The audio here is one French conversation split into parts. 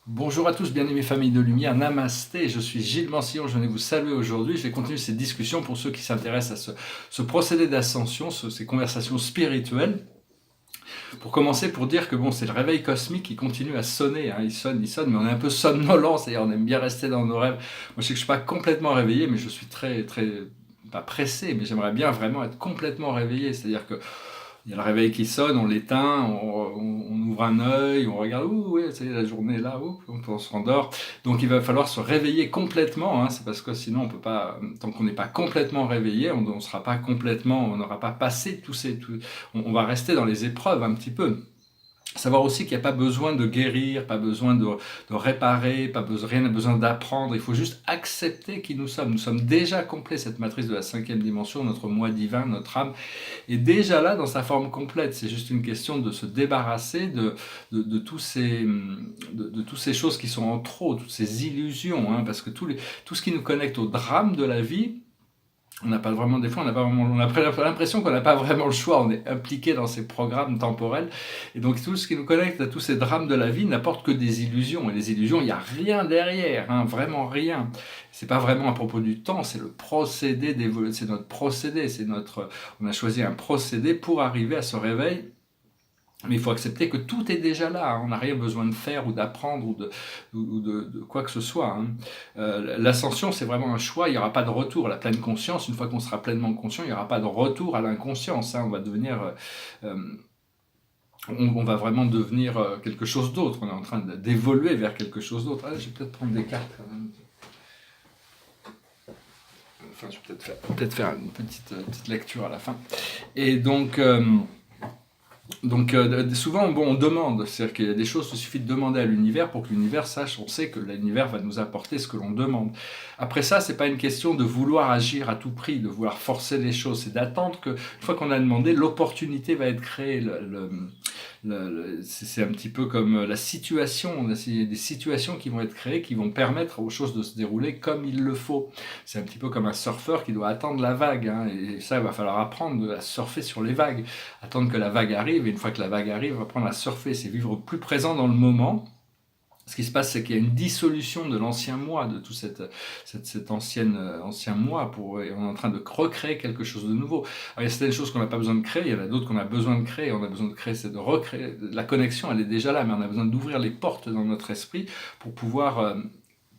Bonjour à tous, bien-aimés familles de lumière, namasté, je suis Gilles Mansillon, je venais vous saluer aujourd'hui. Je vais continuer cette discussion pour ceux qui s'intéressent à ce procédé d'ascension, ces conversations spirituelles. Pour commencer, pour dire que bon, c'est le réveil cosmique qui continue à sonner, hein. Il sonne, mais on est un peu somnolent, c'est-à-dire on aime bien rester dans nos rêves. Moi je sais que je suis pas complètement réveillé, mais je suis très, pas pressé, mais j'aimerais bien vraiment être complètement réveillé, c'est-à-dire que il y a le réveil qui sonne, on l'éteint, on ouvre un œil, on regarde, ouh, ouais, ça y est, la journée est là, ouh, on se rendort. Donc il va falloir se réveiller complètement, hein, c'est parce que sinon on peut pas, tant qu'on n'est pas complètement réveillé, on ne sera pas complètement, on n'aura pas passé on va rester dans les épreuves un petit peu. Savoir aussi qu'il n'y a pas besoin de guérir, pas besoin de réparer, rien n'a besoin d'apprendre, il faut juste accepter qui nous sommes. Nous sommes déjà complets, cette matrice de la 5e dimension, notre moi divin, notre âme, est déjà là dans sa forme complète. C'est juste une question de se débarrasser de toutes ces choses qui sont en trop, toutes ces illusions, hein, parce que tout ce qui nous connecte au drame de la vie, on n'a pas vraiment, des fois, on a l'impression qu'on n'a pas vraiment le choix, on est impliqué dans ces programmes temporels, et donc tout ce qui nous connecte à tous ces drames de la vie n'apporte que des illusions, et les illusions, il n'y a rien derrière, hein, vraiment rien. C'est pas vraiment à propos du temps, c'est le procédé d'évolution, c'est notre procédé, on a choisi un procédé pour arriver à ce réveil. Mais il faut accepter que tout est déjà là, hein. On n'a rien besoin de faire ou d'apprendre ou de quoi que ce soit, hein. L'ascension, c'est vraiment un choix, il n'y aura pas de retour. La pleine conscience, une fois qu'on sera pleinement conscient, il n'y aura pas de retour à l'inconscience, hein. On va devenir, on va vraiment devenir quelque chose d'autre. On est en train d'évoluer vers quelque chose d'autre. Ah, je vais peut-être prendre des cartes quand même. Enfin, je vais peut-être faire une petite lecture à la fin. Et donc souvent, bon, on demande, c'est-à-dire qu'il y a des choses, il suffit de demander à l'univers pour que l'univers sache, on sait que l'univers va nous apporter ce que l'on demande. Après ça, c'est pas une question de vouloir agir à tout prix, de vouloir forcer les choses, c'est d'attendre que, une fois qu'on a demandé, l'opportunité va être créée. C'est un petit peu comme la situation, il y a des situations qui vont être créées, qui vont permettre aux choses de se dérouler comme il le faut. C'est un petit peu comme un surfeur qui doit attendre la vague, hein, et ça, il va falloir apprendre à surfer sur les vagues, attendre que la vague arrive, et une fois que la vague arrive, on va apprendre à surfer, c'est vivre plus présent dans le moment. Ce qui se passe, c'est qu'il y a une dissolution de l'ancien moi, de tout cet ancien moi, on est en train de recréer quelque chose de nouveau. Alors, il y a certaines choses qu'on n'a pas besoin de créer, il y en a d'autres qu'on a besoin de créer. On a besoin de créer, c'est de recréer. La connexion, elle est déjà là, mais on a besoin d'ouvrir les portes dans notre esprit pour pouvoir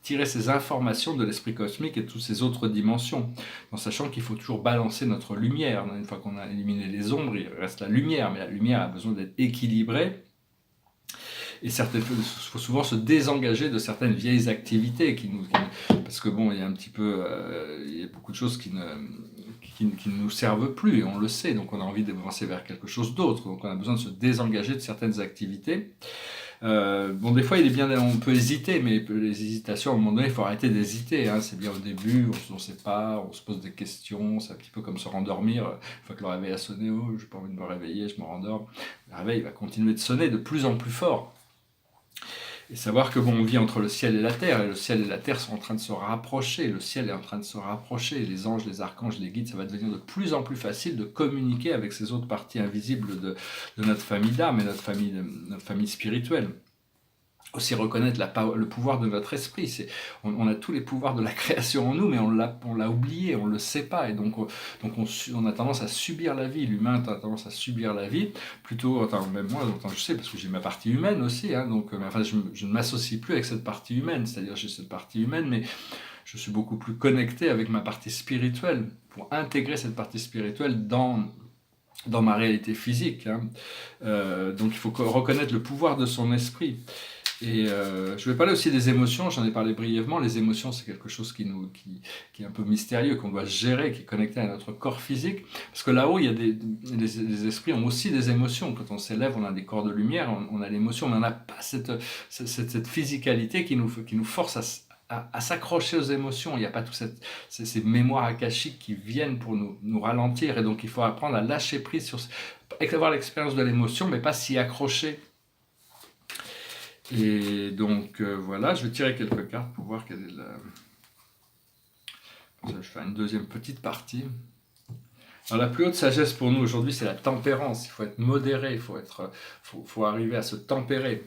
tirer ces informations de l'esprit cosmique et de toutes ces autres dimensions, en sachant qu'il faut toujours balancer notre lumière. Une fois qu'on a éliminé les ombres, il reste la lumière, mais la lumière a besoin d'être équilibrée. Et il faut souvent se désengager de certaines vieilles activités parce que bon, il y a un petit peu, il y a beaucoup de choses qui ne nous servent plus, et on le sait, donc on a envie d'avancer vers quelque chose d'autre, donc on a besoin de se désengager de certaines activités. Bon, des fois, on peut hésiter, mais les hésitations, à un moment donné, il faut arrêter d'hésiter, hein. C'est bien au début, on ne sait pas, on se pose des questions, c'est un petit peu comme se rendormir. Une fois que le réveil a sonné, oh, j'ai pas envie de me réveiller, je me rendors. Le réveil va continuer de sonner de plus en plus fort. Et savoir que bon, on vit entre le ciel et la terre, et le ciel et la terre sont en train de se rapprocher, le ciel est en train de se rapprocher, les anges, les archanges, les guides, ça va devenir de plus en plus facile de communiquer avec ces autres parties invisibles de notre famille d'âme et notre famille spirituelle. Aussi reconnaître le pouvoir de notre esprit. On a tous les pouvoirs de la création en nous, mais on l'a oublié, on ne le sait pas, et donc on a tendance à subir la vie. L'humain a tendance à subir la vie, plutôt, même moi, je sais, parce que j'ai ma partie humaine aussi, hein, donc enfin, je ne m'associe plus avec cette partie humaine, c'est-à-dire j'ai cette partie humaine, mais je suis beaucoup plus connecté avec ma partie spirituelle, pour intégrer cette partie spirituelle dans ma réalité physique, hein. Donc il faut reconnaître le pouvoir de son esprit. Et je vais parler aussi des émotions, j'en ai parlé brièvement. Les émotions, c'est quelque chose qui est un peu mystérieux, qu'on doit gérer, qui est connecté à notre corps physique. Parce que là-haut, les esprits ont aussi des émotions. Quand on s'élève, on a des corps de lumière, on a l'émotion, mais on n'a pas cette physicalité qui nous force à s'accrocher aux émotions. Il n'y a pas toutes ces mémoires akashiques qui viennent pour nous ralentir. Et donc, il faut apprendre à lâcher prise avoir l'expérience de l'émotion, mais pas s'y accrocher. Et donc voilà, je vais tirer quelques cartes pour voir quelle est je vais faire une deuxième petite partie. Alors la plus haute sagesse pour nous aujourd'hui, c'est la tempérance. Il faut être modéré, il faut arriver à se tempérer.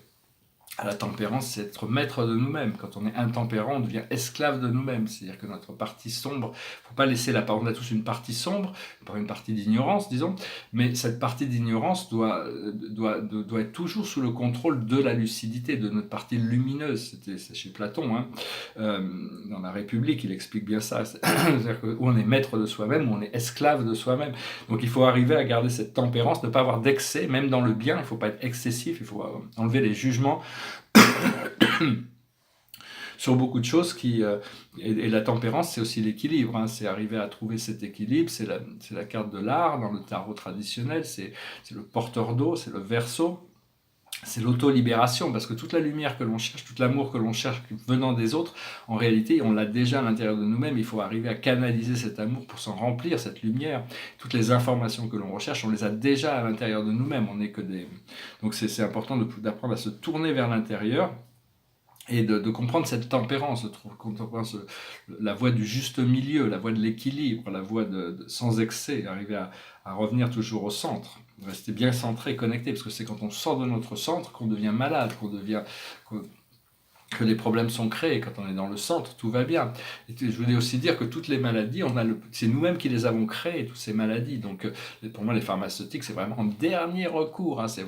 La tempérance, c'est être maître de nous-mêmes. Quand on est intempérant, on devient esclave de nous-mêmes. C'est-à-dire que notre partie sombre, il ne faut pas laisser la part. On a tous une partie sombre, une partie d'ignorance, disons, mais cette partie d'ignorance doit être toujours sous le contrôle de la lucidité, de notre partie lumineuse. C'est chez Platon, hein. Dans la République, il explique bien ça. C'est-à-dire que où on est maître de soi-même, où on est esclave de soi-même. Donc il faut arriver à garder cette tempérance, ne pas avoir d'excès, même dans le bien, il ne faut pas être excessif, il faut enlever les jugements sur beaucoup de choses et la tempérance, c'est aussi l'équilibre, hein, c'est arriver à trouver cet équilibre, c'est la carte de l'art dans le tarot traditionnel, c'est le porteur d'eau, c'est le verseau, c'est l'auto-libération, parce que toute la lumière que l'on cherche, tout l'amour que l'on cherche venant des autres, en réalité, on l'a déjà à l'intérieur de nous-mêmes, il faut arriver à canaliser cet amour pour s'en remplir, cette lumière. Toutes les informations que l'on recherche, on les a déjà à l'intérieur de nous-mêmes, on n'est que des... Donc c'est important d'apprendre à se tourner vers l'intérieur, et de comprendre cette tempérance, de comprendre la voie du juste milieu, la voie de l'équilibre, la voie sans excès, arriver à revenir toujours au centre, rester bien centré, connecté, parce que c'est quand on sort de notre centre qu'on devient malade, que les problèmes sont créés. Quand on est dans le centre, tout va bien. Et je voulais aussi dire que toutes les maladies, c'est nous-mêmes qui les avons créées, toutes ces maladies. Donc pour moi, les pharmaceutiques, c'est vraiment un dernier recours, hein. C'est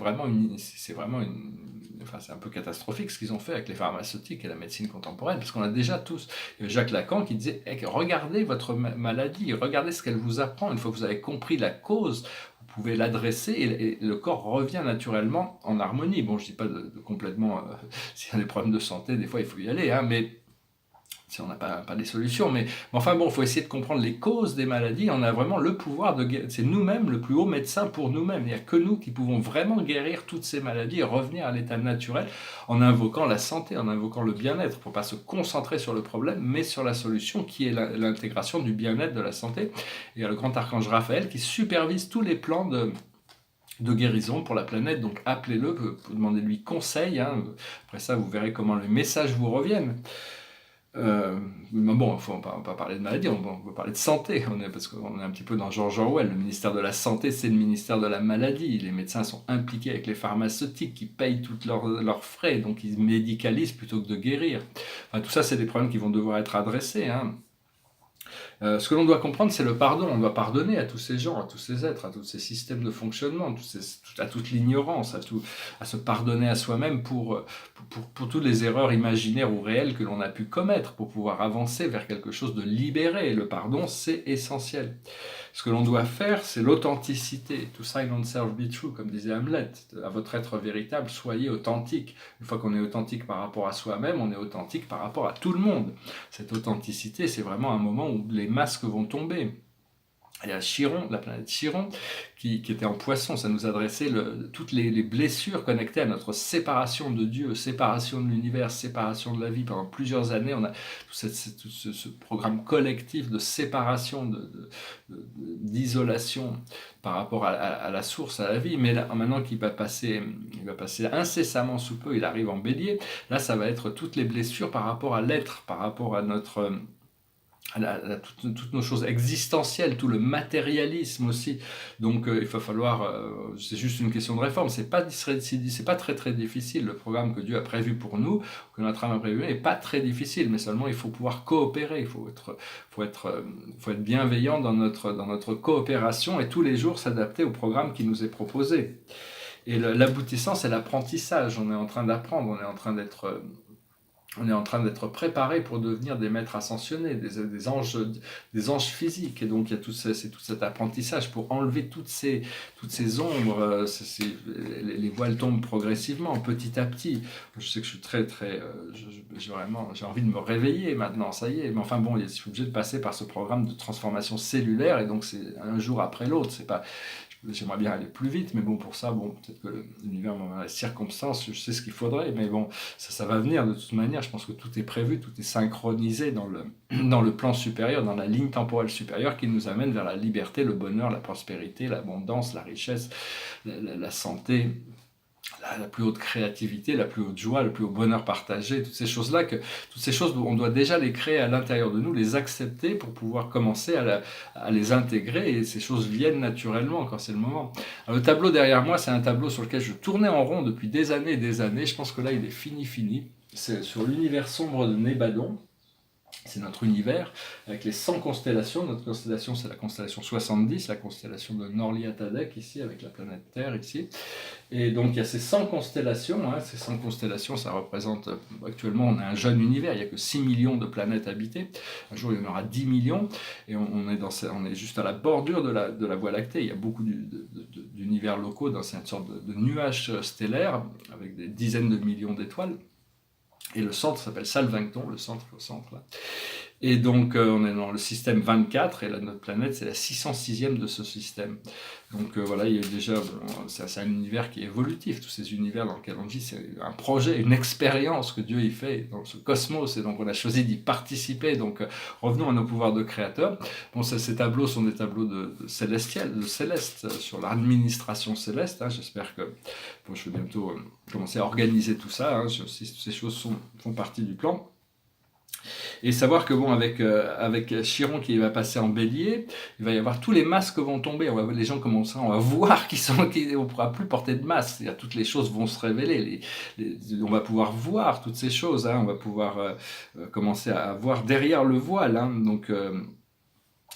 un peu catastrophique ce qu'ils ont fait avec les pharmaceutiques et la médecine contemporaine, parce qu'on a déjà tous... Jacques Lacan qui disait regardez votre maladie, regardez ce qu'elle vous apprend. Une fois que vous avez compris la cause, vous pouvez l'adresser et le corps revient naturellement en harmonie. Bon, je ne dis pas de complètement... s'il y a des problèmes de santé, des fois il faut y aller, hein, mais si on n'a pas les solutions. Mais enfin bon, il faut essayer de comprendre les causes des maladies. On a vraiment le pouvoir de guérir. C'est nous-mêmes le plus haut médecin pour nous-mêmes. Il n'y a que nous qui pouvons vraiment guérir toutes ces maladies et revenir à l'état naturel en invoquant la santé, en invoquant le bien-être, pour ne pas se concentrer sur le problème, mais sur la solution qui est l'intégration du bien-être, de la santé. Et il y a le grand archange Raphaël qui supervise tous les plans de guérison pour la planète, donc appelez-le, demandez-lui conseil, hein. Après ça vous verrez comment les messages vous reviennent. Mais bon, on ne va pas parler de maladie, on va parler de santé, parce qu'on est un petit peu dans George Orwell. Le ministère de la Santé, c'est le ministère de la maladie. Les médecins sont impliqués avec les pharmaceutiques qui payent tous leurs frais, donc ils médicalisent plutôt que de guérir. Enfin, tout ça, c'est des problèmes qui vont devoir être adressés, hein. Ce que l'on doit comprendre, c'est le pardon. On doit pardonner à tous ces gens, à tous ces êtres, à tous ces systèmes de fonctionnement, à toute l'ignorance, à se pardonner à soi-même pour toutes les erreurs imaginaires ou réelles que l'on a pu commettre, pour pouvoir avancer vers quelque chose de libéré. Le pardon, c'est essentiel. Ce que l'on doit faire, c'est l'authenticité. To sign on self be true, comme disait Hamlet. À votre être véritable, soyez authentique. Une fois qu'on est authentique par rapport à soi-même, on est authentique par rapport à tout le monde. Cette authenticité, c'est vraiment un moment où les masques vont tomber. Il y a Chiron, la planète Chiron, qui était en Poisson. Ça nous adressait toutes les blessures connectées à notre séparation de Dieu, séparation de l'univers, séparation de la vie. Pendant plusieurs années, on a tout ce programme collectif de séparation, d'isolation par rapport à la source, à la vie. Mais là, maintenant qu'il va passer incessamment sous peu, il arrive en Bélier. Là, ça va être toutes les blessures par rapport à l'être, par rapport à notre... toutes nos choses existentielles, tout le matérialisme aussi. Donc il va falloir, c'est juste une question de réforme, c'est pas très très difficile. Le programme que Dieu a prévu pour nous, que notre âme a prévu, n'est pas très difficile, mais seulement il faut pouvoir coopérer, il faut être bienveillant dans notre coopération et tous les jours s'adapter au programme qui nous est proposé. Et l'aboutissant, c'est l'apprentissage. On est en train d'apprendre, on est en train d'être préparé pour devenir des maîtres ascensionnés, des anges physiques. Et donc il y a tout cet apprentissage pour enlever toutes ces ombres. Les voiles tombent progressivement, petit à petit. Je sais que je suis très très... j'ai envie de me réveiller maintenant, ça y est. Mais enfin bon, je suis obligé de passer par ce programme de transformation cellulaire, et donc c'est un jour après l'autre. C'est pas... J'aimerais bien aller plus vite, mais bon, pour ça, peut-être que l'univers, les circonstances, je sais ce qu'il faudrait, mais bon, ça va venir de toute manière. Je pense que tout est prévu, tout est synchronisé dans le plan supérieur, dans la ligne temporelle supérieure qui nous amène vers la liberté, le bonheur, la prospérité, l'abondance, la richesse, la santé, la plus haute créativité, la plus haute joie, le plus haut bonheur partagé, toutes ces choses-là, toutes ces choses, on doit déjà les créer à l'intérieur de nous, les accepter pour pouvoir commencer à les intégrer, et ces choses viennent naturellement quand c'est le moment. Alors, le tableau derrière moi, c'est un tableau sur lequel je tournais en rond depuis des années et des années. Je pense que là, il est fini. C'est sur l'univers sombre de Nébadon. C'est notre univers, avec les 100 constellations. Notre constellation, c'est la constellation 70, la constellation de Norliatadek, ici, avec la planète Terre, ici. Et donc, il y a ces 100 constellations. Ces 100 constellations, ça représente, actuellement, on a un jeune univers, il n'y a que 6 millions de planètes habitées. Un jour, il y en aura 10 millions, et on est juste à la bordure de la Voie lactée. Il y a beaucoup d'univers locaux dans cette sorte de nuage stellaire, avec des dizaines de millions d'étoiles. Et le centre s'appelle Salvington, le centre là. Et donc, on est dans le système 24, et là, notre planète, c'est la 606e de ce système. Donc voilà, il y a déjà, c'est un univers qui est évolutif, tous ces univers dans lesquels on vit, c'est un projet, une expérience que Dieu y fait dans ce cosmos, et donc on a choisi d'y participer. Donc revenons à nos pouvoirs de créateurs. Bon, ces tableaux sont des tableaux de céleste, sur l'administration céleste. J'espère que je vais bientôt commencer à organiser tout ça, si ces choses font partie du plan. Et savoir que avec Chiron qui va passer en bélier, il va y avoir tous les masques vont tomber. Les gens commenceront, on va voir on ne pourra plus porter de masque. Toutes les choses vont se révéler. On va pouvoir voir toutes ces choses. On va pouvoir commencer à voir derrière le voile. Donc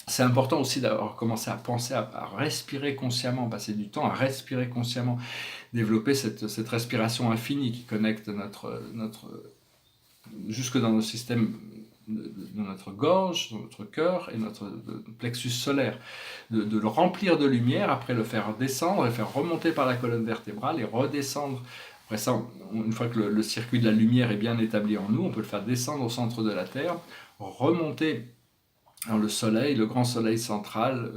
c'est important aussi d'avoir commencé à penser à respirer consciemment, passer du temps à respirer consciemment, développer cette respiration infinie qui connecte jusque dans nos systèmes de notre gorge, dans notre cœur et notre plexus solaire, de le remplir de lumière, après le faire descendre et faire remonter par la colonne vertébrale et redescendre. Après ça, une fois que le circuit de la lumière est bien établi en nous, on peut le faire descendre au centre de la Terre, remonter dans le soleil, le grand soleil central.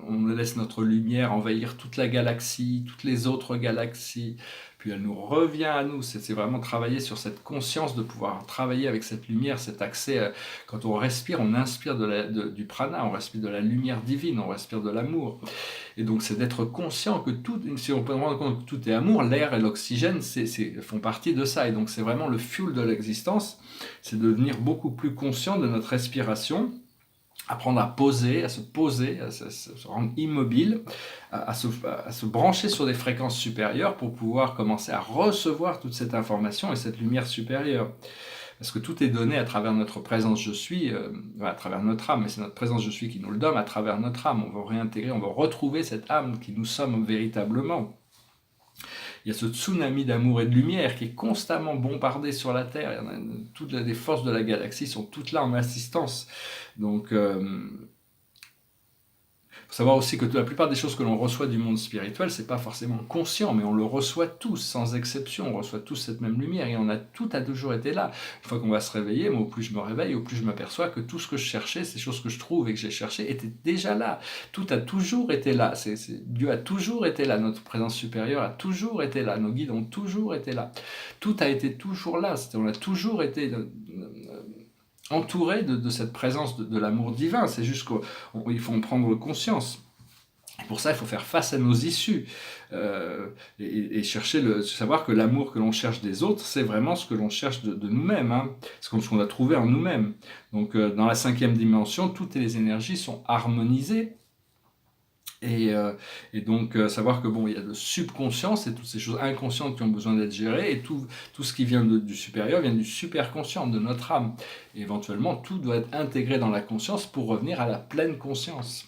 On laisse notre lumière envahir toute la galaxie, toutes les autres galaxies, puis elle nous revient à nous. C'est vraiment travailler sur cette conscience de pouvoir travailler avec cette lumière, cet accès. Quand on respire, on inspire du prana, on respire de la lumière divine, on respire de l'amour. Et donc c'est d'être conscient que si on peut se rendre compte que tout est amour, l'air et l'oxygène font partie de ça. Et donc c'est vraiment le fuel de l'existence, c'est de devenir beaucoup plus conscient de notre respiration, apprendre à se poser, à se rendre immobile, à se brancher sur des fréquences supérieures pour pouvoir commencer à recevoir toute cette information et cette lumière supérieure. Parce que tout est donné à travers notre présence je suis, à travers notre âme, mais c'est notre présence je suis qui nous le donne à travers notre âme. On va réintégrer, on va retrouver cette âme qui nous sommes véritablement. Il y a ce tsunami d'amour et de lumière qui est constamment bombardé sur la Terre. Toutes les forces de la galaxie sont toutes là en assistance. Donc, il faut savoir aussi que la plupart des choses que l'on reçoit du monde spirituel, c'est pas forcément conscient, mais on le reçoit tous, sans exception. On reçoit tous cette même lumière, et tout a toujours été là. Une fois qu'on va se réveiller, moi, au plus je me réveille, au plus je m'aperçois que tout ce que je cherchais, ces choses que je trouve et que j'ai cherchées, étaient déjà là. Tout a toujours été là. Dieu a toujours été là. Notre présence supérieure a toujours été là. Nos guides ont toujours été là. Tout a été toujours là. On a toujours été entouré de cette présence de l'amour divin. C'est juste qu'il faut en prendre conscience. Et pour ça, il faut faire face à nos issues et savoir que l'amour que l'on cherche des autres, c'est vraiment ce que l'on cherche de nous-mêmes. C'est ce qu'on a trouvé en nous-mêmes. Donc, dans la 5e dimension, toutes les énergies sont harmonisées. Et donc savoir que il y a le subconscient, c'est toutes ces choses inconscientes qui ont besoin d'être gérées, et tout ce qui vient du supérieur vient du superconscient, de notre âme. Et éventuellement, tout doit être intégré dans la conscience pour revenir à la pleine conscience.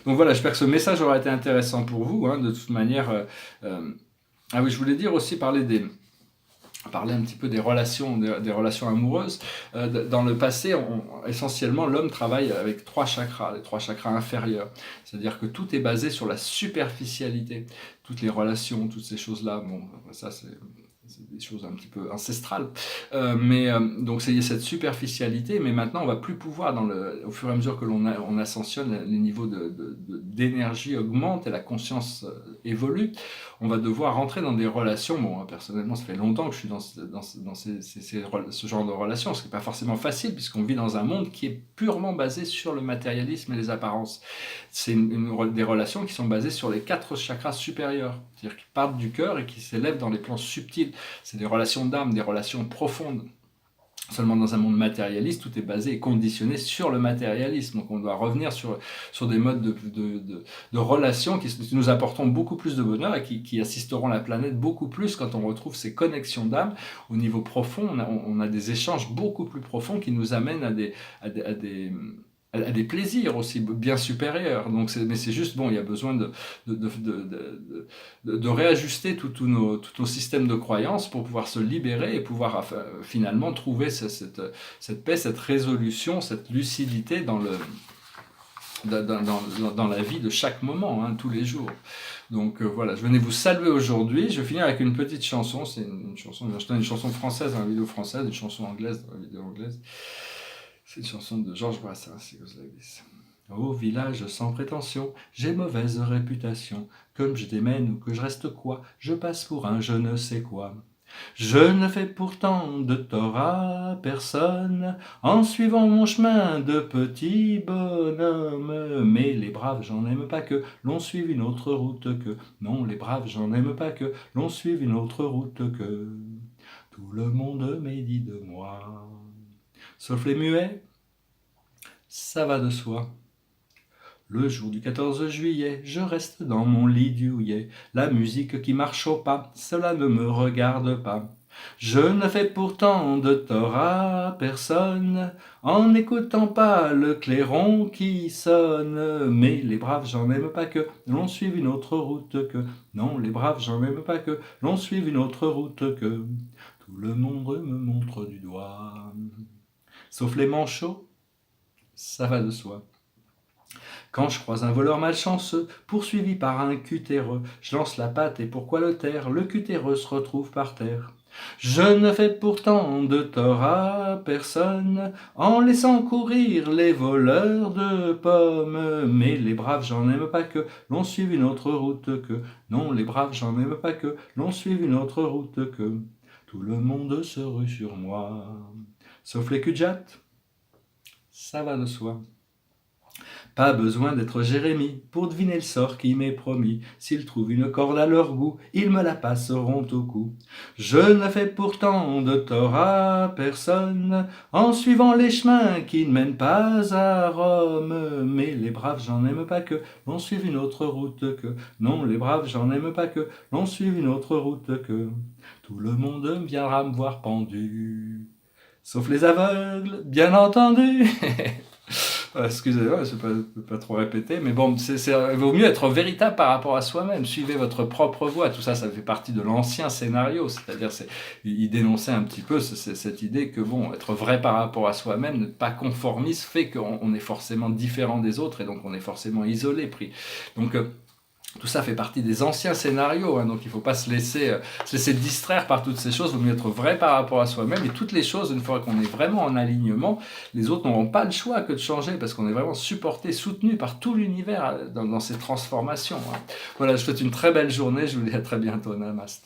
Donc voilà, j'espère que ce message aura été intéressant pour vous. De toute manière, ah oui, je voulais dire aussi parler un petit peu des relations amoureuses. Dans le passé, essentiellement, l'homme travaille avec 3 chakras, les 3 chakras inférieurs. C'est-à-dire que tout est basé sur la superficialité. Toutes les relations, toutes ces choses-là, ça c'est des choses un petit peu ancestrales. Donc il y a cette superficialité, mais maintenant on va plus pouvoir, au fur et à mesure que on ascensionne, les niveaux d'énergie augmentent et la conscience évolue, on va devoir rentrer dans des relations. Bon, personnellement, ça fait longtemps que je suis dans ce genre de relations, ce qui n'est pas forcément facile, puisqu'on vit dans un monde qui est purement basé sur le matérialisme et les apparences. C'est des relations qui sont basées sur les 4 chakras supérieurs, c'est-à-dire qui partent du cœur et qui s'élèvent dans les plans subtils. C'est des relations d'âme, des relations profondes. Seulement dans un monde matérialiste, tout est basé et conditionné sur le matérialisme. Donc on doit revenir sur des modes de relations qui nous apporteront beaucoup plus de bonheur et qui assisteront la planète beaucoup plus quand on retrouve ces connexions d'âme au niveau profond. On a des échanges beaucoup plus profonds qui nous amènent à des plaisirs aussi bien supérieurs. Mais c'est juste, bon, il y a besoin de réajuster tous nos systèmes de croyances pour pouvoir se libérer et pouvoir finalement trouver cette paix, cette résolution, cette lucidité dans la vie de chaque moment, tous les jours. Donc voilà, je venais vous saluer aujourd'hui. Je vais finir avec une petite chanson. C'est une chanson française, une vidéo française, une chanson anglaise, une vidéo anglaise. C'est une chanson de Georges Brassens, c'est comme ça que dit. Au village sans prétention, j'ai mauvaise réputation. Comme je démène ou que je reste quoi, je passe pour un je ne sais quoi. Je ne fais pourtant de tort à personne, en suivant mon chemin de petit bonhomme. Mais les braves, j'en aime pas que l'on suive une autre route que. Non, les braves, j'en aime pas que l'on suive une autre route que. Tout le monde médit de moi. Sauf les muets, ça va de soi. Le jour du 14 juillet, je reste dans mon lit douillet. La musique qui marche au pas, cela ne me regarde pas. Je ne fais pourtant de tort à personne, en n'écoutant pas le clairon qui sonne. Mais les braves, j'en aime pas que l'on suive une autre route que. Non, les braves, j'en aime pas que l'on suive une autre route que. Tout le monde me montre du doigt. Sauf les manchots, ça va de soi. Quand je croise un voleur malchanceux, poursuivi par un cutéreux, je lance la patte et pourquoi le taire, le cutéreux se retrouve par terre. Je ne fais pourtant de tort à personne, en laissant courir les voleurs de pommes. Mais les braves, j'en aime pas que l'on suive une autre route que. Non, les braves, j'en aime pas que l'on suive une autre route que. Tout le monde se rue sur moi. Sauf les cul ça va de soi. Pas besoin d'être Jérémie pour deviner le sort qui m'est promis. S'ils trouvent une corde à leur goût, ils me la passeront au cou. Je ne fais pourtant de tort à personne, en suivant les chemins qui ne mènent pas à Rome. Mais les braves, j'en aime pas que l'on suive une autre route que. Non, les braves, j'en aime pas que l'on suive une autre route que. Tout le monde viendra me voir pendu. Sauf les aveugles, bien entendu. Excusez-moi, je ne peux pas trop répéter, mais bon, il vaut mieux être véritable par rapport à soi-même. Suivez votre propre voie. Tout ça, ça fait partie de l'ancien scénario. C'est-à-dire, il dénonçait un petit peu cette idée que, bon, être vrai par rapport à soi-même, ne pas conformiste, fait qu'on est forcément différent des autres et donc on est forcément isolé, pris. Donc, tout ça fait partie des anciens scénarios, donc il ne faut pas se laisser distraire par toutes ces choses. Il vaut mieux être vrai par rapport à soi-même. Et toutes les choses, une fois qu'on est vraiment en alignement, les autres n'auront pas le choix que de changer parce qu'on est vraiment supporté, soutenu par tout l'univers dans ces transformations. Voilà, je vous souhaite une très belle journée. Je vous dis à très bientôt. Namaste.